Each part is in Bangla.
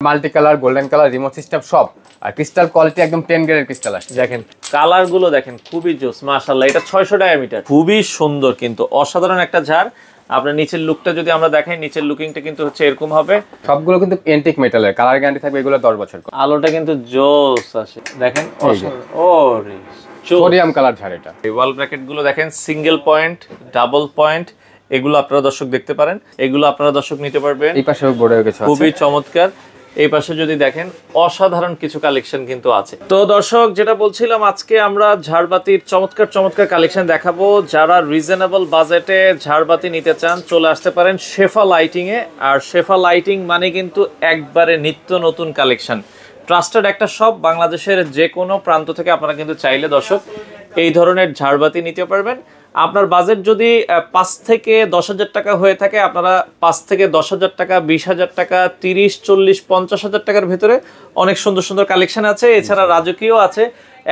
Multi colour, golden colour, remote system সব। আর ক্রিস্টাল কোয়ালিটি একদম 10 গ্রেডের ক্রিস্টাল আসছে। দেখেন কালার গুলো দেখেন খুবই জোস মাশাআল্লাহ। এটা 600 ডায়ামিটার, খুবই সুন্দর কিন্তু অসাধারণ একটা ঝাড়। আপনার নিচের লুকটা যদি আমরা দেখাই, নিচের লুকিংটা কিন্তু হচ্ছে এরকম হবে। সবগুলো কিন্তু এন্টিক মেটালের, কালার গ্যারান্টি থাকবে এগুলো 10 বছর। আলোটা কিন্তু জোস আসে দেখেন। ওরে সোডিয়াম কালার ঝাড় এটা। ওয়াল ব্র্যাকেট গুলো দেখেন, সিঙ্গেল পয়েন্ট, ডাবল পয়েন্ট, এগুলো আপনারা দর্শক দেখতে পারেন, এগুলো আপনারা দর্শক নিতে পারবেন। এই পাশেও বোর্ডে কিছু আছে, খুবই চমৎকার। এই পাশে যদি দেখেন অসাধারণ কিছু কালেকশন কিন্তু আছে। তো দর্শক যেটা বলছিলাম, আজকে আমরা ঝাড়বাতির চমৎকার চমৎকার কালেকশন দেখাবো। যারা রিজনেবল বাজেটে ঝাড়বাতি নিতে চান চলে আসতে পারেন শেফা লাইটিং এ। আর শেফা লাইটিং মানে কিন্তু একবারে নিত্য নতুন কালেকশন, ট্রাস্টেড একটা শপ। বাংলাদেশের যে কোনো প্রান্ত থেকে আপনারা কিন্তু চাইলে দর্শক এই ধরনের ঝাড়বাতি নিতে পারবেন। আপনার বাজেট যদি 5 থেকে 10,000 টাকা হয়ে থাকে, আপনারা 5 থেকে 10,000 টাকা, 20,000 টাকা, 30, 40, 50,000 টাকার ভেতরে অনেক সুন্দর সুন্দর কালেকশন আছে। এছাড়া রাজকীয় আছে,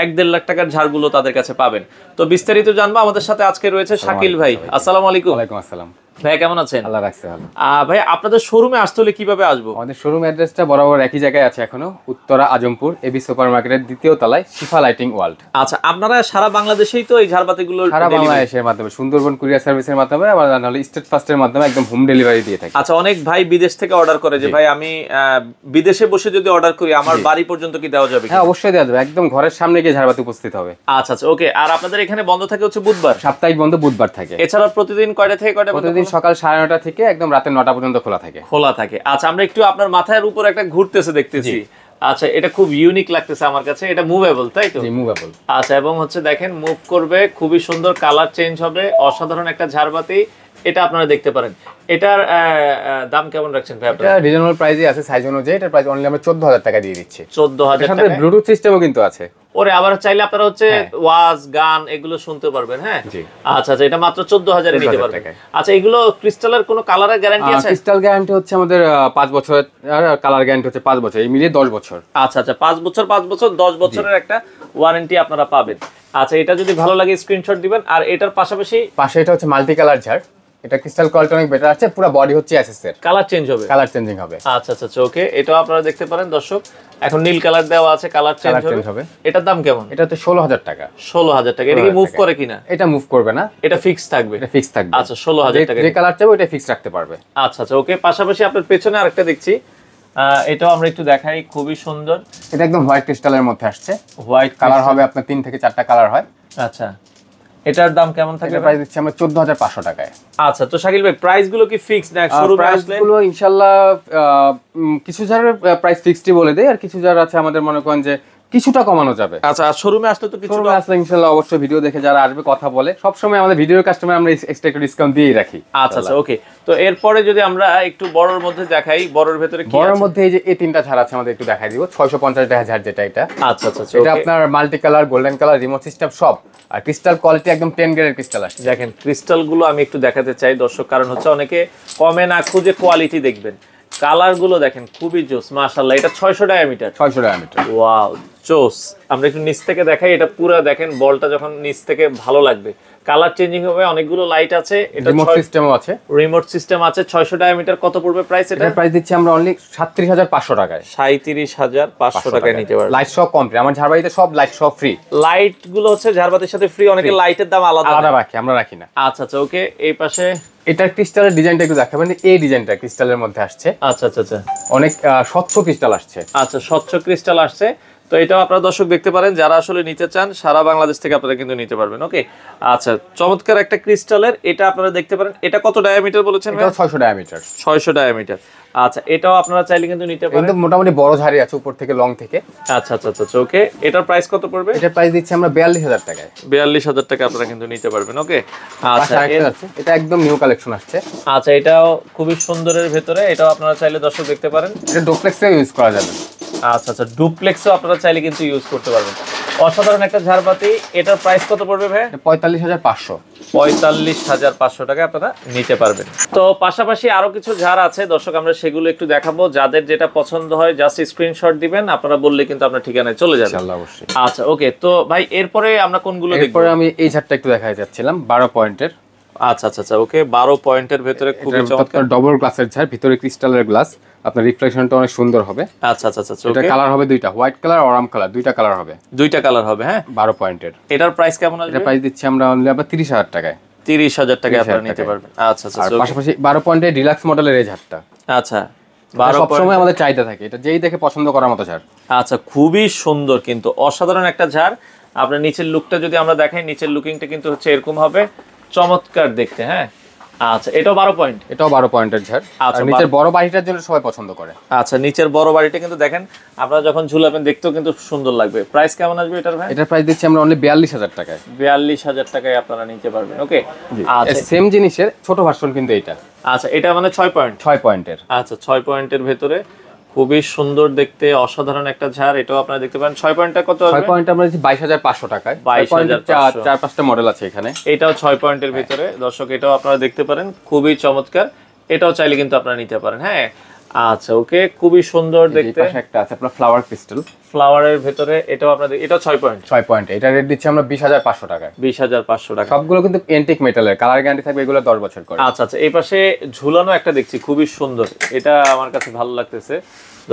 1-1.5 লাখ টাকার ঝাড়গুলো তাদের কাছে পাবেন। তো বিস্তারিত জানবো। আমাদের সাথে আজকে রয়েছে শাকিল ভাই। আসসালামু আলাইকুম। ওয়ালাইকুম আসসালাম ভাই, কেমন আছেন? আল্লাহ রাখছে ভালো। ভাই আপনাদের শোরুমে আসতে হলে কিভাবে আসবো? আমাদের শোরুম অ্যাড্রেসটা বরাবর একই জায়গায় আছে এখনো, উত্তরা আজমপুর এবি সুপার মার্কেটের 2য় তলায় শিফা লাইটিং ওয়ার্ল্ড। আচ্ছা, আপনারা সারা বাংলাদেশেই তো এই ঝাড়বাতিগুলো সারা বাংলাদেশের মাধ্যমে, সুন্দরবন কুরিয়ার সার্ভিসের মাধ্যমে, আবার নাহলে স্টেট ফাস্টের মাধ্যমে একদম হোম ডেলিভারি দিয়ে থাকি। আচ্ছা, অনেক ভাই বিদেশ থেকে অর্ডার করে যে ভাই আমি বিদেশে বসে যদি অর্ডার করি আমার বাড়ি পর্যন্ত কি দেওয়া যাবে? হ্যাঁ, অবশ্যই দেওয়া যাবে, একদম ঘরের সামনে গিয়ে ঝাড়বাতি উপস্থিত হবে। আচ্ছা আচ্ছা, ওকে। আর আপনাদের এখানে বন্ধ থাকে হচ্ছে বুধবার? সাপ্তাহিক বন্ধ বুধবার থাকে। এছাড়া প্রতিদিন কয়টা থেকে কয়টা? প্রতিদিন সকাল 9:30 থেকে একদম রাতে 9টা পর্যন্ত খোলা থাকে। খোলা থাকে। আচ্ছা, আমরা একটু আপনার মাথার উপর একটা ঘুরতেছে দেখতেছি। আচ্ছা, এটা খুব ইউনিক লাগতেছে আমার কাছে। এটা মুভেবল, তাই তো? জি, মুভেবল। আচ্ছা, এবং হচ্ছে দেখেন মুভ করবে, খুবই সুন্দর, কালার চেঞ্জ হবে, অসাধারণ একটা ঝাড়বাতি। এটা আপনারা দেখতে পারেন। এটার দাম কেমন রাখছেন ভাই আপনারা? এটা রিজনেবল প্রাইসে আছে, সাইজ অনুযায়ী এটার প্রাইস অনলি আমরা 14,000 টাকা দিয়ে দিচ্ছি। 14,000 টাকা। ব্লুটুথ সিস্টেমও কিন্তু আছে। ওরে, আবার চাইলে আপনারা হচ্ছে ওয়াজ গান এগুলো শুনতে পারবেন। হ্যাঁ, আচ্ছা আচ্ছা, এটা মাত্র 14,000 এ নিতে পারবেন। আচ্ছা, এগুলো ক্রিস্টালের কোনো কালারের গ্যারান্টি আছে? ক্রিস্টাল গ্যারান্টি হচ্ছে আমাদের 5 বছর, আর কালার গ্যারান্টি হচ্ছে 5 বছর, এই মিলিয়ে 10 বছর। আচ্ছা আচ্ছা, 5 বছর 10 বছরের একটা ওয়ারেন্টি আপনারা পাবেন। আচ্ছা, এটা যদি ভালো লাগে স্ক্রিনশট দিবেন। আর এটার পাশাপাশি পাশে এটা হচ্ছে মাল্টি কালার ঝাড়। এটা ক্রিস্টাল কোয়ালিটি অনেক বেটার আছে, পুরো বডি হচ্ছে এসএস এর। কালার চেঞ্জ হবে? কালার চেঞ্জিং হবে। আচ্ছা আচ্ছা, ওকে। এটাও আপনারা দেখতে পারেন দর্শক। এখন নীল কালার দেওয়া আছে, কালার চেঞ্জ হবে। এটার দাম কেমন? এটা তো 16,000 টাকা। 16,000 টাকা। এটা কি মুভ করে কিনা? এটা মুভ করবে না, এটা ফিক্স থাকবে। এটা ফিক্স থাকবে। আচ্ছা, 16,000 টাকা। যে কালার চাইবে ওটা ফিক্স রাখতে পারবে। আচ্ছা আচ্ছা, ওকে। পাশাপাশি আপনার পেছনে আরেকটা দেখছি, এটাও আমরা একটু দেখাই, খুবই সুন্দর। এটা একদম হোয়াইট ক্রিস্টালের মধ্যে আসছে। হোয়াইট কালার হবে আপনার 3 থেকে 4টা কালার হয়। আচ্ছা, এটার দাম কেমন থাকবে? প্রাইস দিচ্ছি আমরা 14,500 টাকায়। আচ্ছা, তো শাকিল ভাই প্রাইস গুলো কি ফিক্স না শোরুমে আসলে? গুলো ইনশাআল্লাহ কিছু যার প্রাইস ফিক্সডই বলে দেই, আর কিছু যার আছে আমাদের মনে করেন যে কিছুটা কমানো যাবে। আচ্ছা, শোরুমে আসলে তো কিছুটা আসলে ইনশাআল্লাহ অবশ্যই ভিডিও দেখে যারা আসবে কথা বলে, সব সময় আমাদের ভিডিওর কাস্টমার আমরা এক্সট্রা একটা ডিসকাউন্ট দিয়েই রাখি। আচ্ছা আচ্ছা, ওকে। তো এরপরে যদি আমরা একটু বড়র মধ্যে দেখাই, বড়র ভেতরে কি আছে? বড়র মধ্যে এই যে এই তিনটা ঝাড় আছে আমাদের, একটু দেখাই দিব। 650 টাকা ঝাড় যেটা এটা। আচ্ছা আচ্ছা, এটা আপনার multi colour, golden colour, remote system সব। আর ক্রিস্টাল কোয়ালিটি একদম 10 গ্রেডের ক্রিস্টাল আসছে। দেখেন ক্রিস্টাল গুলো আমি একটু দেখাতে চাই দর্শক, কারণ হচ্ছে অনেকে কমে না খুঁজে কোয়ালিটি দেখবেন। কালার গুলো দেখেন খুবই জোস মাশাআল্লাহ। এটা 600 ডায়ামিটার। 600 ডায়ামিটার। ওয়াও, জোস। আমরা একটু নিচ থেকে দেখাই, এটা পুরো দেখেন বলটা যখন নিচ থেকে ভালো লাগবে। কালার চেঞ্জিং হবে, অনেকগুলো লাইট আছে। এটা রিমোট সিস্টেমও আছে। রিমোট সিস্টেম আছে। 600 ডায়ামিটার। কত পড়বে প্রাইস এটা? প্রাইস দিচ্ছি আমরা অনলি 37,500 টাকায়। 37,500 টাকায় নিতে পারবেন। লাইট সব কমপ্লিট, আমার ঝাড়বাতিতে সব লাইট সব ফ্রি। লাইট গুলো হচ্ছে ঝাড়বাতির সাথে ফ্রি, অনেকে লাইটের দাম আলাদা রাখি, আমরা রাখি না। আচ্ছা আচ্ছা, ওকে। এই পাশে এটার ক্রিস্টালের ডিজাইনটা একটু দেখাবেন। এই ডিজাইনটা ক্রিস্টালের মধ্যে আসছে। আচ্ছা আচ্ছা আচ্ছা, অনেক স্বচ্ছ ক্রিস্টাল আসছে। আচ্ছা, স্বচ্ছ ক্রিস্টাল আসছে। তো এটাও আপনারা দর্শক দেখতে পারেন, যারা আসলে নিতে চান সারা বাংলাদেশ থেকে আপনারা কিন্তু নিতে পারবেন। ওকে, আচ্ছা, চমৎকার একটা ক্রিস্টালের। এটা আপনারা দেখতে পারেন। এটা কত ডায়ামিটার বলেছেন? এটা 600 ডায়ামিটার। 600 ডায়ামিটার। আচ্ছা, এটাও আপনারা চাইলে কিন্তু নিতে পারেন। কিন্তু মোটামুটি বড় ঝাড়ি আছে উপর থেকে, লং থেকে। আচ্ছা আচ্ছা আচ্ছা, ওকে। এটার প্রাইস কত পড়বে? এটার প্রাইস দিচ্ছি আমরা 42,000 টাকায়। 42,000 টাকা আপনারা কিন্তু নিতে পারবেন। ওকে, আচ্ছা। এটা একদম নিউ কালেকশন আসছে। আচ্ছা, এটাও খুবই সুন্দরের ভেতরে। এটাও আপনারা চাইলে দর্শক দেখতে পারেন। এটা ডুপ্লেক্সে ইউজ করা যাবে। আচ্ছা আচ্ছা, ডুপ্লেক্সও আপনারা চাইলে কিন্তু ইউজ করতে পারবেন। অসাধারণ একটা ঝাড়বাতি। এটার প্রাইস কত পড়বে ভাই? 45,500। 45,500 টাকা আপনারা নিতে পারবেন। তো পাশাপাশি আরো কিছু ঝাড় আছে দর্শক, আমরা সেগুলো একটু দেখাবো। যাদের যেটা পছন্দ হয় জাস্ট স্ক্রিনশট দিবেন, আপনারা বললে কিন্তু আপনার ঠিকানায় চলে যাবে ইনশাআল্লাহ, অবশ্যই। আচ্ছা, ওকে। তো ভাই এরপরে আমরা কোনগুলো দেখব? এরপরে আমি এই ঝাড়টা একটু দেখাতে যাচ্ছিলাম, 12 পয়েন্টের। আচ্ছা আচ্ছা আচ্ছা, ওকে 12 পয়েন্টের ভেতরে খুবই চমৎকার। ডবল গ্লাসের ঝাড়, ভিতরে ক্রিস্টালের গ্লাস, আপনার রিফ্লেকশনটা অনেক সুন্দর হবে। আচ্ছা আচ্ছা আচ্ছা, এটা ওকে। কালার হবে দুইটা, হোয়াইট কালার আর আরাম কালার, দুইটা কালার হবে। দুইটা কালার হবে, হ্যাঁ। 12 পয়েন্টের। এটার প্রাইস কেমন আসবে? এটা প্রাইস দিচ্ছি আমরা অনলি আপনার 30,000 টাকায়। 30,000 টাকায় আপনারা 30,000 নিতে টাকায়। পারবেন। আচ্ছা আচ্ছা আর আচ্ছা, পাশাপাশি 12 পয়েন্টের ডিলাক্স মডেলের এই ঝাড়টা, আচ্ছা 12 সব সময় আমাদের চাহিদা থাকে, এটা যেই দেখে পছন্দ করার মতো ঝাড়। আচ্ছা, খুবই সুন্দর কিন্তু অসাধারণ একটা ঝাড়। আপনার নিচের লুকটা যদি আমরা দেখাই, নিচের লুকিংটা কিন্তু হচ্ছে এরকম হবে, চমৎকার দেখতে, হ্যাঁ। আচ্ছা, এটাও 12 পয়েন্ট। এটাও 12 পয়েন্টের ঝাড়। আচ্ছা, আর নিচের বড় বাড়িটার জন্য সবাই পছন্দ করে। আচ্ছা, নিচের বড় বাড়িটা কিন্তু দেখেন আপনারা যখন ঝুলাবেন দেখতেও কিন্তু সুন্দর লাগবে। প্রাইস কেমন আসবে এটার ভাই? এটার প্রাইস দিচ্ছি আমরা অনলি 42,000 টাকায়। 42,000 টাকায় আপনারা নিতে পারবেন, ওকে। আচ্ছা, সেম জিনিসের ছোট ভার্সন কিন্তু এইটা। আচ্ছা, এটা মানে 6 পয়েন্ট। 6 পয়েন্টের। আচ্ছা, 6 পয়েন্টের ভেতরে খুবই সুন্দর দেখতে, অসাধারণ একটা ঝাড়। এটাও আপনারা দেখতে পারেন। 6 পয়েন্টটা কত আসবে? 6 পয়েন্ট আমরা দিচ্ছি 22,500 টাকায়। 22,500 4-5টা মডেল আছে এখানে। এটাও 6 পয়েন্টের ভিতরে। দর্শক, এটাও আপনারা দেখতে পারেন, খুবই চমৎকার। এটাও চাইলে কিন্তু আপনারা নিতে পারেন, হ্যাঁ। আচ্ছা, ওকে, খুবই সুন্দর দেখতে। এই পাশে একটা আছে আপনার ফ্লাওয়ার ক্রিস্টাল, ফ্লাওয়ারের ভিতরে। এটাও আপনাদের, এটাও 6 পয়েন্ট। 6 পয়েন্ট। এটা রেট দিচ্ছি আমরা 20,500 টাকায়। 20,500 টাকা। সবগুলো কিন্তু এন্টিক মেটালের, কালার গ্যারান্টি থাকবে, এগুলো 10 বছর করে। আচ্ছা আচ্ছা, এই পাশে ঝুলানো একটা দেখছি, খুবই সুন্দর। এটা আমার কাছে ভালো লাগতেছে।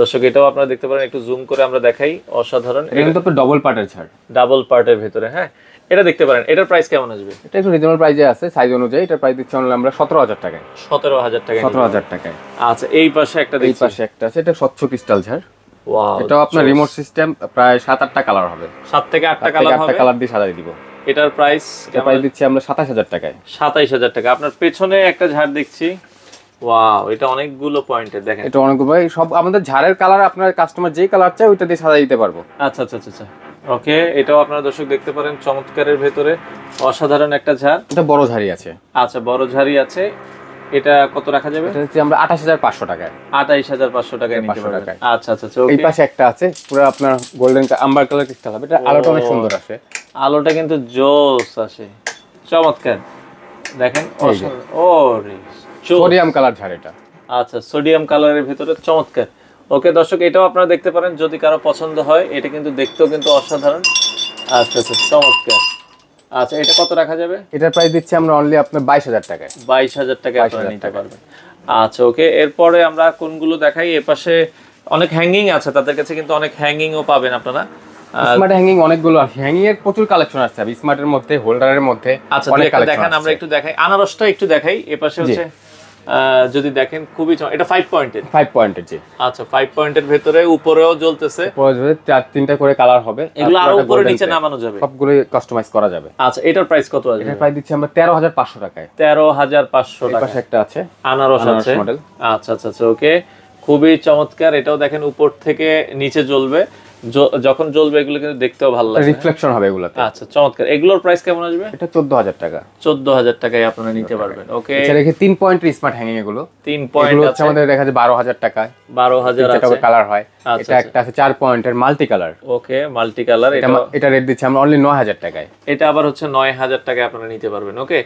দর্শক, এটাও আপনারা দেখতে পারেন, একটু জুম করে আমরা দেখাই, অসাধারণ। এটা কিন্তু আপনার ডবল পার্টের ছাড়, ডাবল পার্টের ভিতরে, হ্যাঁ। এটা দেখতে পারেন। এটার প্রাইস কেমন আসবে? এটা একটু রিজনেবল প্রাইসে আছে সাইজ অনুযায়ী। এটার প্রাইস দিচ্ছি আমরা 17,000 টাকায়। 17,000 টাকা। 17,000 টাকায়। আচ্ছা, এই পাশে একটা এই দেখছি। পাশে একটা আছে, এটা স্বচ্ছ ক্রিস্টাল ঝাড়। ওয়াও, এটাও আপনার রিমোট সিস্টেম, প্রায় 7-8টা কালার হবে। 7 থেকে 8টা কালার হবে। কালার দিয়ে সাজাই দিব। এটার প্রাইস এটা প্রাইস দিচ্ছি আমরা 27,000 টাকায়। 27,000 টাকা। আপনার পেছনে একটা ঝাড় দেখছি, ওয়াও, এটা অনেকগুলো পয়েন্টের, দেখেন। এটা অনেকগুলো ভাই, সব আমাদের ঝাড়ের কালার আপনার কাস্টমার যেই কালার চায় ওইটা দিয়ে সাজাই দিতে পারবো। আচ্ছা আচ্ছা আচ্ছা আচ্ছা, ওকে। এটাও আপনারা দর্শক দেখতে পারেন, চমৎকারের ভেতরে অসাধারণ একটা ঝাড়। এটা বড় ঝাড়ি আছে। আচ্ছা, বড় ঝাড়ি আছে। এটা কত রাখা যাবে? এটা হচ্ছে আমরা 28,500 টাকায়। 28,500 টাকায় নিতে 500 পারবেন। টাকায়। আচ্ছা আচ্ছা আচ্ছা, এই ওকে। পাশে একটা আছে পুরো আপনার গোল্ডেন আম্বার কালার ক্রিস্টাল হবে। এটা আলোটা অনেক সুন্দর আসে। আলোটা কিন্তু জোস আসে, চমৎকার দেখেন। ওরে, সোডিয়াম কালার ঝাড় এটা। আচ্ছা, সোডিয়াম কালারের ভিতরে, চমৎকার। ওকে দর্শক, এটাও আপনারা দেখতে পারেন যদি কারো পছন্দ হয়। এটা কিন্তু দেখতেও কিন্তু অসাধারণ। আচ্ছা আচ্ছা, চমৎকার। আচ্ছা, এটা কত রাখা যাবে? এটার প্রাইস দিচ্ছি আমরা অনলি আপনার 22,000 টাকায়। 22,000 টাকায় আপনারা নিতে পারবেন। আচ্ছা, ওকে। এরপরে আমরা কোনগুলো দেখাই? এপাশে অনেক হ্যাঙ্গিং আছে, তাদের কাছে কিন্তু অনেক হ্যাঙ্গিংও পাবেন আপনারা। স্মার্ট হ্যাঙ্গিং অনেকগুলো আছে, হ্যাঙ্গিং এর প্রচুর কালেকশন আছে স্মার্টের মধ্যে, হোল্ডারের মধ্যে আচ্ছা, অনেক কালেকশন দেখান, আমরা একটু দেখাই। আনারসটা একটু দেখাই। এপাশে হচ্ছে যদি দেখেন, খুবই এটা 5 পয়েন্টের। 5 পয়েন্টের জি। আচ্ছা, 5 পয়েন্টের ভিতরে উপরেও জ্বলতেছে। পরে 4-3টা করে কালার হবে, এগুলো আরো উপরে নিচে নামানো যাবে, সবগুলো কাস্টমাইজ করা যাবে। আচ্ছা, এটার প্রাইস কত আসবে? এটার প্রাইস দিচ্ছি আমরা 13,500 টাকায়। 13,500 এই টাকা। পাশে একটা আছে আনারস আছে মডেল। আচ্ছা আচ্ছা আচ্ছা, ওকে। খুবই চমৎকার। এটাও দেখেন উপর থেকে নিচে জ্বলবে, যখন জ্বলবে এগুলো কিন্তু দেখতেও ভালো লাগবে, রিফ্লেকশন হবে এগুলাতে। আচ্ছা, চমৎকার। এগুলোর প্রাইস কেমন আসবে? এটা 14,000 টাকা। 14,000 টাকায় আপনারা নিতে পারবেন, ওকে। এছাড়া রেখে 3 পয়েন্টের স্মার্ট হ্যাঙ্গিং, এগুলো 3 পয়েন্ট এগুলো আছে। হচ্ছে আমাদের দেখা যায় 12,000 টাকায়। 12,000 এটা আছে, কালার হয়। আচ্ছা, এটা একটা আছে 4 পয়েন্টের মাল্টি কালার, ওকে, মাল্টি কালার। এটা রেট দিচ্ছি আমরা অনলি 9,000 টাকায়। এটা আবার হচ্ছে 9,000 টাকায় আপনারা নিতে পারবেন, ওকে।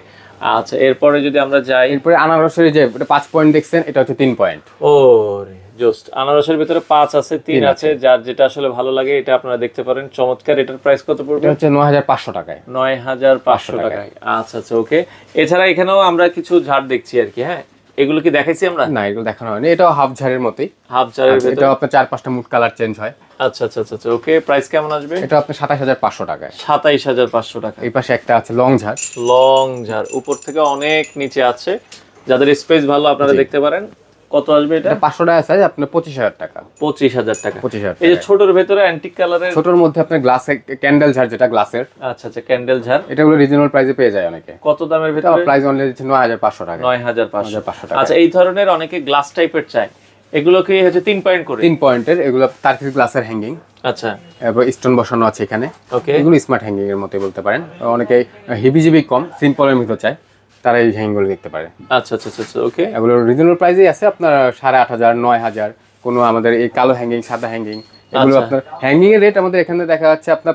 আচ্ছা, এরপরে যদি আমরা যাই, এরপরে আনারসের যে এটা 5 পয়েন্ট দেখছেন, এটা হচ্ছে 3 পয়েন্ট। ওরে জাস্ট, আনারসের ভিতরে 5 আছে, 3 আছে, যার যেটা আসলে ভালো লাগে এটা আপনারা দেখতে পারেন, চমৎকার। এটার প্রাইস কত পড়বে? এটা হচ্ছে 9,500 টাকায়। 9,500 টাকায়। আচ্ছা আচ্ছা, ওকে। এছাড়া এখানেও আমরা কিছু ঝাড় দেখছি আর কি, হ্যাঁ। এগুলো কি দেখাইছি আমরা? না, এগুলো দেখানো হয়নি। এটাও হাফ ঝাড়ের মতোই, হাফ ঝাড়ের ভিতরে। এটা আপনার 4-5টা মুড কালার চেঞ্জ হয়। আচ্ছা আচ্ছা আচ্ছা, ওকে। প্রাইস কেমন আসবে? এটা আপনার 27,500 টাকায়। 27,500 টাকা। এই পাশে একটা আছে লং ঝাড়। লং ঝাড় উপর থেকে অনেক নিচে আছে, যাদের স্পেস ভালো আপনারা দেখতে পারেন। কত আসবে এটা? এটা 500 টাকা সাইজ, আপনার 25,000 টাকা। 25,000 টাকা। 25,000 এই যে ছোটর ভেতরে অ্যান্টিক কালারের, ছোটর মধ্যে আপনার গ্লাসের ক্যান্ডেল ঝাড়, যেটা গ্লাসের। আচ্ছা আচ্ছা, ক্যান্ডেল ঝাড়। এটাগুলো রিজনেবল প্রাইসে পেয়ে যায় অনেকে। কত দামের এটা ভেতরে? প্রাইস অনলি দিচ্ছে 9,500 টাকা। 9,500 টাকা। আচ্ছা, এই ধরনের অনেকে গ্লাস টাইপের চায়, এগুলো কি হচ্ছে 3 পয়েন্ট করে? 3 পয়েন্টের, এগুলো টার্কিশ গ্লাসের হ্যাঙ্গিং। আচ্ছা, এরপর স্টোন বসানো আছে এখানে। ওকে। এগুলো স্মার্ট হ্যাঙ্গিং এর মতোই বলতে পারেন। অনেকে হিবিজিবি কম, সিম্পলের মতো চায়, তারা এই হ্যাঙ্গিংগুলো দেখতে পারে। আচ্ছা আচ্ছা আচ্ছা, ওকে। এগুলো রিজনেবল প্রাইসেই আছে, আপনার 8,500, 9,000। কোনো আমাদের এই কালো হ্যাঙ্গিং, সাদা হ্যাঙ্গিং, এগুলো আপনার হ্যাঙ্গিং এর রেট আমাদের এখানে দেখা যাচ্ছে আপনার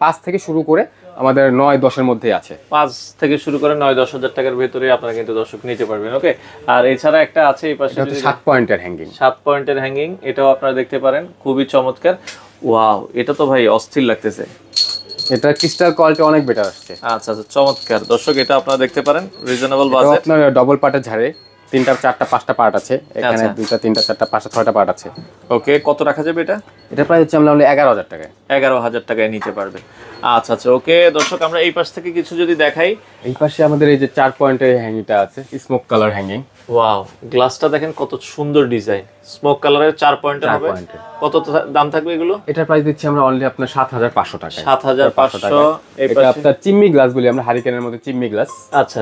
5 থেকে শুরু করে আমাদের 9-10 এর মধ্যে আছে। 5 থেকে শুরু করে 9-10 হাজার টাকার ভেতরে আপনারা কিন্তু দর্শক নিতে পারবেন, ওকে। আর এছাড়া একটা আছে এই পাশে, 7 পয়েন্টের হ্যাঙ্গিং। 7 পয়েন্টের হ্যাঙ্গিং, এটাও আপনারা দেখতে পারেন, খুবই চমৎকার। ওয়াও, এটা তো ভাই অস্থির লাগতেছে। এটা ক্রিস্টাল কোয়ালিটি অনেক বেটার আসছে। আচ্ছা আচ্ছা, চমৎকার দর্শক, এটা আপনারা দেখতে পারেন রিজনেবল এটা বাজেট। আপনার ডবল পার্টের ঝাড়ে 3টা 4টা 5টা পার্ট আছে, এখানে আচ্ছা। 2টা 3টা 4টা 5টা 6টা পার্ট আছে। ওকে, কত রাখা যাবে এটা? এটা প্রাইস হচ্ছে আমরা 11,000 টাকায়। 11,000 টাকায় নিতে পারবে। আচ্ছা আচ্ছা, ওকে দর্শক, আমরা এই পাশ থেকে কিছু যদি দেখাই, এই পাশে আমাদের এই যে 4 পয়েন্টের হ্যাঙ্গিংটা আছে, স্মোক কালার হ্যাঙ্গিং। ওয়াও, গ্লাসটা দেখেন কত সুন্দর ডিজাইন, স্মোক কালারের 4 পয়েন্টের হবে। কত দাম থাকবে এগুলো? এটার প্রাইস দিচ্ছি আমরা অনলি আপনার 7,500 টাকা। 7,500। এই এটা আপনার চিমনি গ্লাস বলি আমরা, হারিকেনের মধ্যে চিমনি গ্লাস। আচ্ছা,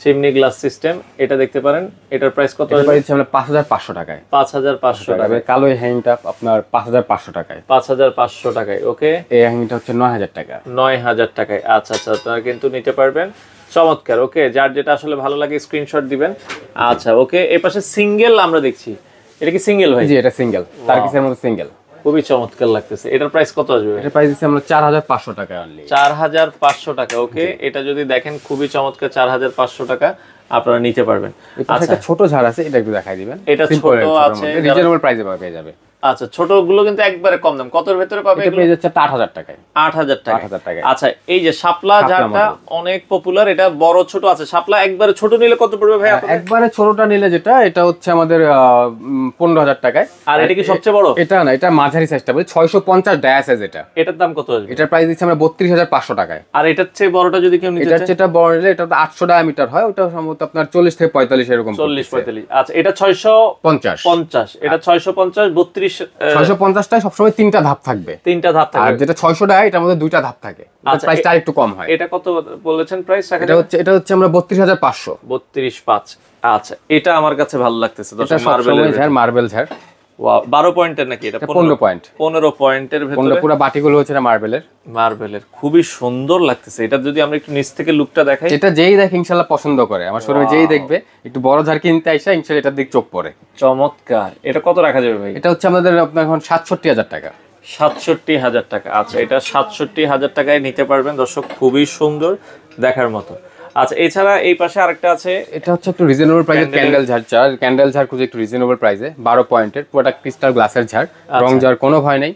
চিমনি গ্লাস সিস্টেম, এটা দেখতে পারেন। এটার প্রাইস কত? এটার প্রাইস দিচ্ছি আমরা 5,500 টাকায়। 5,500 টাকা। কালো এই হ্যাঙ্গিংটা আপনার 5,500 টাকায়। 5,500 টাকায়। ওকে, এই হ্যাঙ্গিংটা হচ্ছে 9,000 টাকা। 9,000 টাকায়। আচ্ছা আচ্ছা, আপনারা কিন্তু নিতে পারবেন। চমৎকার। ওকে, যার যেটা আসলে ভালো লাগে স্ক্রিনশট দিবেন। আচ্ছা, ওকে, এই পাশে সিঙ্গেল আমরা দেখছি, এটা কি সিঙ্গেল ভাই? জি, এটা সিঙ্গেল, টার্কিসের মধ্যে সিঙ্গেল। খুবই চমৎকার লাগতেছে। এটার প্রাইস কত আসবে? এটার প্রাইস দিচ্ছি আমরা 4,500 টাকা অনলি। 4,500 টাকা। ওকে, এটা যদি দেখেন খুবই চমৎকার, 4,500 টাকা আপনারা নিতে পারবেন। আচ্ছা, একটা ছোট ঝাড় আছে, এটা একটু দেখাই দিবেন। এটা ছোট আছে, রিজনেবল প্রাইসে পেয়ে যাবে। আচ্ছা, ছোটগুলো কিন্তু একবারে কম দাম। কতর ভেতরে পাবে এটা? পেয়ে যাচ্ছে 8,000 টাকায়। 8,000 টাকা। 8,000 টাকায়। আচ্ছা, এই যে শাপলা ঝাড়টা অনেক পপুলার, এটা বড় ছোট আছে। শাপলা একবারে ছোট নিলে কত পড়বে ভাই আপনাদের? একবারে ছোটটা নিলে যেটা, এটা হচ্ছে আমাদের 15,000 টাকায়। আর এটা কি সবচেয়ে বড়? এটা না, এটা মাঝারি সাইজটা বলি, 650 ডায়া সাইজ এটা। এটার দাম কত আসবে? এটার প্রাইস দিচ্ছি আমরা 32,500 টাকায়। আর এটার চেয়ে বড়টা যদি কেউ নিতে এটার চায়? যেটা বড় নিলে, এটা 800 ডায়ামিটার হয়, ওটা সম্ভবত আপনার 40 থেকে 45 এরকম। 40-45। আচ্ছা, এটা 650। এটা 650, 32। 650টায় সবসময় 3টা ধাপ থাকবে। 3টা ধাপ আর থাকবে। যেটা 600 ডায়া, এটার মধ্যে 2টা ধাপ থাকে। আচ্ছা, প্রাইসটা একটু কম হয়। এটা কত বলেছেন প্রাইস? এটা হচ্ছে আমরা 32,500। 32.5। আচ্ছা, এটা আমার কাছে ভালো লাগতেছে। এটা সবসময় ঝাড়, মার্বেল ঝাড়। ওয়াও, 12 পয়েন্টের নাকি এটা? 15 পয়েন্ট। 15 পয়েন্টের ভেতরে পুরো বাটিগুলো হচ্ছে এটা মার্বেলের। মার্বেলের, খুবই সুন্দর লাগতেছে। এটা যদি আমরা একটু নিচ থেকে লুকটা দেখাই, এটা যেই দেখে ইনশাআল্লাহ পছন্দ করে, আমার শোরুমে যেই দেখবে একটু বড় ঝাড় কিনতে আইসা ইনশাআল্লাহ এটার দিক চোখ পড়ে। চমৎকার। এটা কত রাখা যাবে ভাই? এটা হচ্ছে আমাদের আপনার এখন 67,000 টাকা। 67,000 টাকা। আচ্ছা, এটা 67,000 টাকায় নিতে পারবেন দর্শক, খুবই সুন্দর, দেখার মতো। আচ্ছা, এছাড়া এই পাশে আরেকটা আছে, এটা হচ্ছে একটু রিজনেবল প্রাইসে ক্যান্ডেল ঝাড়। ক্যান্ডেল ঝাড় খুঁজে একটু রিজনেবল প্রাইসে, 12 পয়েন্টের, পুরোটা ক্রিস্টাল গ্লাসের ঝাড়, রং ঝাড়, কোনো ভয় নেই।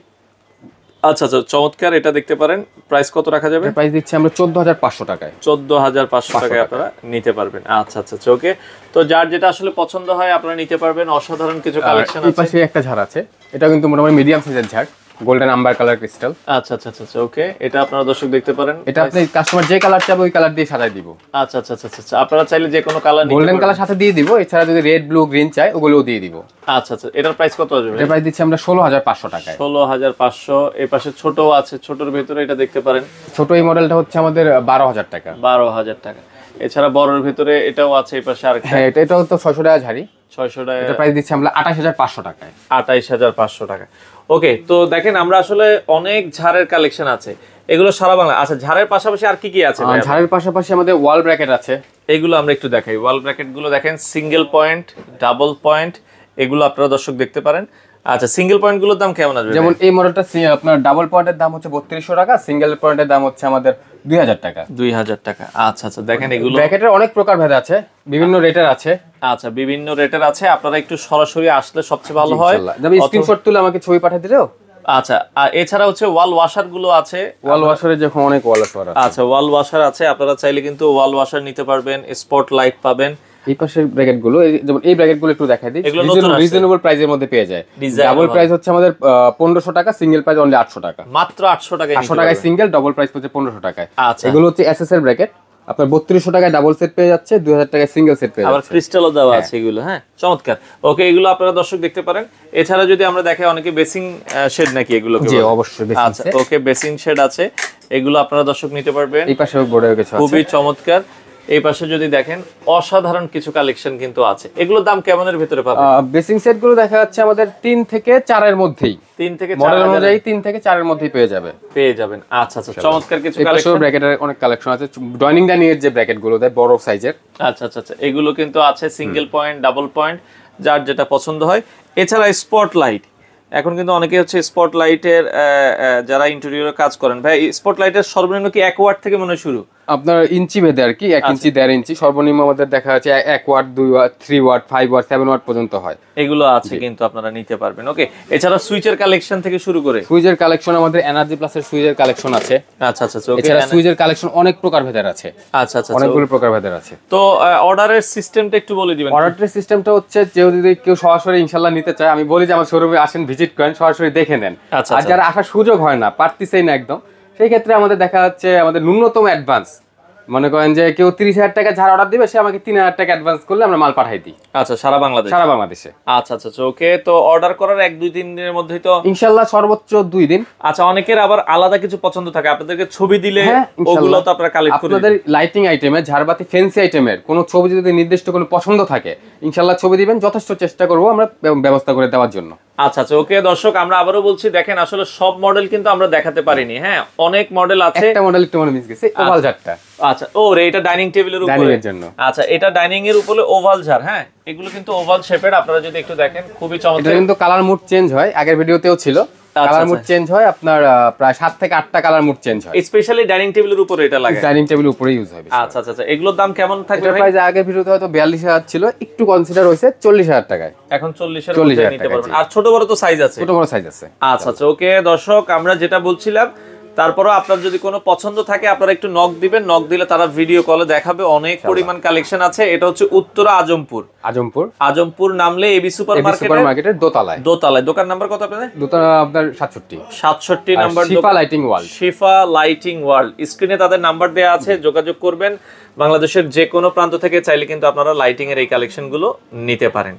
আচ্ছা আচ্ছা, চমৎকার। এটা দেখতে পারেন। প্রাইস কত রাখা যাবে? প্রাইস দিচ্ছি আমরা 14,500 টাকায়। 14,500 টাকায় আপনারা নিতে পারবেন। আচ্ছা আচ্ছা, ওকে। তো যার যেটা আসলে পছন্দ হয় আপনারা নিতে পারবেন। অসাধারণ কিছু কালেকশন এই আছে। পাশে একটা ঝাড় আছে, এটা কিন্তু মোটামুটি মিডিয়াম সাইজের ঝাড়, গোল্ডেন আম্বার কালার ক্রিস্টাল। আচ্ছা আচ্ছা আচ্ছা, ওকে। এটা আপনারা দর্শক দেখতে পারেন। এটা আপনি কাস্টমার যে কালার চাবে ওই কালার দিয়ে সাজাই দিব। আচ্ছা আচ্ছা আচ্ছা আচ্ছা, আপনারা চাইলে যে কোনো কালার নিতে গোল্ডেন পারবেন। কালার সাথে দিয়ে দিব, এছাড়া যদি রেড ব্লু গ্রিন চাই ওগুলোও দিয়ে দিব। আচ্ছা আচ্ছা, এটার প্রাইস কত আসবে? এটার প্রাইস দিচ্ছি আমরা 16,500 টাকায়। 16,500। এই পাশে ছোটও আছে, ছোটর ভিতরে এটা দেখতে পারেন। ছোট এই মডেলটা হচ্ছে আমাদের 12,000 টাকা। 12,000 টাকা। এছাড়া বড়র ভিতরে এটাও আছে, এই পাশে আরেকটা। হ্যাঁ, এটাও তো 600 টাকা ঝাড়ি। 600 টাকা। এটা প্রাইস দিচ্ছি আমরা 28,500 টাকায়। 28,500 টাকা। ওকে, তো দেখেন আমরা আসলে অনেক ঝাড়ের কালেকশন আছে, এগুলো সারা বাংলা। আচ্ছা, ঝাড়ের পাশাপাশি আর কি কি আছে ভাই? ঝাড়ের পাশাপাশি আমাদের ওয়াল ব্র্যাকেট আছে, এগুলো আমরা একটু দেখাই। ওয়াল ব্র্যাকেট গুলো দেখেন, সিঙ্গেল পয়েন্ট, ডাবল পয়েন্ট, এগুলো আপনারা দর্শক দেখতে পারেন। আচ্ছা, সিঙ্গেল পয়েন্ট গুলোর দাম কেমন আসবে? যেমন এই মডেলটা আপনার ডাবল পয়েন্টের দাম হচ্ছে 3200 টাকা, সিঙ্গেল পয়েন্টের দাম হচ্ছে আমাদের 2,000 টাকা। 2,000 টাকা। আচ্ছা আচ্ছা, দেখেন এগুলো ব্র্যাকেটের অনেক প্রকার ভেদ আছে, বিভিন্ন রেটের আছে। আচ্ছা, বিভিন্ন রেটের আছে। আপনারা একটু সরাসরি আসলে সবচেয়ে ভালো হয়। তবে স্ক্রিনশট তুলে আমাকে ছবি পাঠিয়ে দিলেও। আচ্ছা, আর এছাড়া হচ্ছে ওয়াল ওয়াশার গুলো আছে। ওয়াল ওয়াশারের যখন অনেক ওয়াল ওয়াশার আছে। আচ্ছা, ওয়াল ওয়াশার আছে, আপনারা চাইলে কিন্তু ওয়াল ওয়াশার নিতে পারবেন। স্পট লাইট পাবেন। এই পাশের ব্র্যাকেট গুলো, যেমন এই ব্র্যাকেট গুলো একটু দেখাই দিই, এগুলো নতুন আসছে। রিজনেবল প্রাইসের মধ্যে পেয়ে যায়। Design ডাবল ভালো। প্রাইস হচ্ছে আমাদের 1500 টাকা, সিঙ্গেল প্রাইস অনলি 800 টাকা। মাত্র 800 টাকায় 800 টাকায় সিঙ্গেল, ডাবল প্রাইস হচ্ছে 1500 টাকায়। আচ্ছা, এগুলো হচ্ছে এসএস এর ব্র্যাকেট, আপনার 3200 টাকায় ডাবল সেট পেয়ে যাচ্ছে, 2000 টাকায় সিঙ্গেল সেট পেয়ে আবার যাচ্ছে। ক্রিস্টালও দেওয়া আছে এগুলো। হ্যাঁ, চমৎকার। ওকে, এগুলো আপনারা দর্শক দেখতে পারেন। এছাড়া যদি আমরা দেখাই, অনেকে বেসিং শেড নাকি এগুলো? জি, অবশ্যই বেসিং আচ্ছা, ওকে, বেসিং শেড আছে, এগুলো আপনারা দর্শক নিতে পারবেন। এই পাশে বোর্ডের কিছু আছে, খুবই চমৎকার। এই পাশে যদি দেখেন, অসাধারণ কিছু কালেকশন কিন্তু আছে। এগুলোর দাম কেমনের ভিতরে পাবেন? বেসিং সেট গুলো দেখা যাচ্ছে আমাদের 3 থেকে 4 এর মধ্যেই, 3 থেকে 4 মডেল অনুযায়ী 3 থেকে 4 এর মধ্যেই পেয়ে যাবে। পেয়ে যাবেন। আচ্ছা আচ্ছা, চমৎকার কিছু এই পাশে কালেকশন। ব্র্যাকেটের অনেক কালেকশন আছে, ডাইনিং ডাইনিং এর যে ব্র্যাকেট গুলো দেয় বড় সাইজের। আচ্ছা আচ্ছা আচ্ছা, এগুলো কিন্তু আছে সিঙ্গেল পয়েন্ট, ডাবল পয়েন্ট, যার যেটা পছন্দ হয়। এছাড়া স্পট লাইট, এখন কিন্তু অনেকে হচ্ছে স্পট লাইটের যারা ইন্টেরিয়রে কাজ করেন, ভাই স্পট লাইটের সর্বনিম্ন কি 1 ওয়াট থেকে মনে হয় শুরু? আপনার ইঞ্চি ভেদে আর কি 1 ইঞ্চি 1.5 ইঞ্চি সর্বনিম্ন আমাদের দেখা যাচ্ছে 1 watt 2 watt 3 watt 5 watt 7 watt পর্যন্ত হয়। এগুলো আছে কিন্তু আপনারা নিতে পারবেন। ওকে, এছাড়া সুইচের কালেকশন থেকে শুরু করে সুইচের কালেকশন আমাদের এনার্জি প্লাসের সুইচের কালেকশন আছে। আচ্ছা আচ্ছা ওকে, এছাড়া সুইচের কালেকশন অনেক প্রকার ভেদের আছে। আচ্ছা আচ্ছা অনেকগুলো প্রকার ভেদের আছে। তো অর্ডারের সিস্টেমটা একটু বলে দিবেন। অর্ডারের সিস্টেমটা হচ্ছে যদি কেউ সরাসরি ইনশাআল্লাহ নিতে চায়, আমি বলি যে আমার শোরুমে আসেন, ভিজিট করেন, সরাসরি দেখে নেন। আচ্ছা, আর যারা আসার সুযোগ হয় না, পারতেছেই না একদম, সেই ক্ষেত্রে আমাদের দেখা যাচ্ছে আমাদের ন্যূনতম অ্যাডভান্স, মনে করেন যে কেউ 30,000 টাকা ঝাড় অর্ডার দিবে, সে আমাকে 3,000 টাকা অ্যাডভান্স করলে আমরা মাল পাঠাই দিই। আচ্ছা, সারা বাংলাদেশে? সারা বাংলাদেশে। আচ্ছা আচ্ছা ওকে, তো অর্ডার করার 1-2-3 দিনের মধ্যেই তো ইনশাআল্লাহ, সর্বোচ্চ 2 দিন। আচ্ছা, অনেকের আবার আলাদা কিছু পছন্দ থাকে, আপনাদেরকে ছবি দিলে ওগুলো তো আপনারা কালেক্ট করে আপনাদের লাইটিং আইটেমে, ঝাড়বাতি ফ্যান্সি আইটেমের কোনো ছবি যদি নির্দিষ্ট কোনো পছন্দ থাকে, ইনশাআল্লাহ ছবি দিবেন, যথেষ্ট চেষ্টা করব আমরা ব্যবস্থা করে দেওয়ার জন্য। আচ্ছা আচ্ছা ওকে দর্শক, আমরা আবারও বলছি, দেখেন আসলে সব মডেল কিন্তু আমরা দেখাতে পারিনি। হ্যাঁ, অনেক মডেল আছে। একটা মডেল একটু মনে মিস গেছে, ওভাল ঝাড়টা। আচ্ছা, ও রে, এটা ডাইনিং টেবিলের উপরে, ডাইনিং এর জন্য। আচ্ছা, এটা ডাইনিং এর উপরে ওভাল ঝাড়। হ্যাঁ, এগুলো কিন্তু ওভাল শেপের, আপনারা যদি একটু দেখেন খুবই চমৎকার। এটা কিন্তু কালার মুড চেঞ্জ হয়, আগের ভিডিওতেও ছিল। কালার মুড চেঞ্জ হয় আপনার, প্রায় 7 থেকে 8টা কালার মুড চেঞ্জ হয়। স্পেশালি ডাইনিং টেবিলের উপরে এটা লাগে, ডাইনিং টেবিলের উপরে ইউজ হয়। আচ্ছা আচ্ছা আচ্ছা, এগুলোর দাম কেমন থাকবে ভাই? প্রাইস আগের ভিডিওতে হয়তো 42,000 ছিল, একটু কনসিডার হইছে 40,000 টাকায়। এখন 40,000 এর মধ্যে নিতে পারবেন। আর ছোট বড় তো সাইজ আছে? ছোট বড় সাইজ আছে। আচ্ছা আচ্ছা ওকে দর্শক, আমরা যেটা বলছিলাম, তারপরও আপনার যদি কোনো পছন্দ থাকে আপনারা একটু নক দিবেন, নক দিলে তারা ভিডিও কলে দেখাবে। অনেক পরিমাণ কালেকশন আছে। এটা হচ্ছে উত্তরা আজমপুর নামলে এবি সুপার মার্কেটের দোতলায়। দোকান নাম্বার কত আপনাদের? দোতলা আপনার 67 নাম্বার, শিফা লাইটিং ওয়ার্ল্ড। শিফা লাইটিং ওয়ার্ল্ড। স্ক্রিনে তাদের নাম্বার দেওয়া আছে, যোগাযোগ করবেন। বাংলাদেশের যে কোনো প্রান্ত থেকে চাইলে কিন্তু আপনারা লাইটিং এর এই কালেকশন গুলো নিতে পারেন।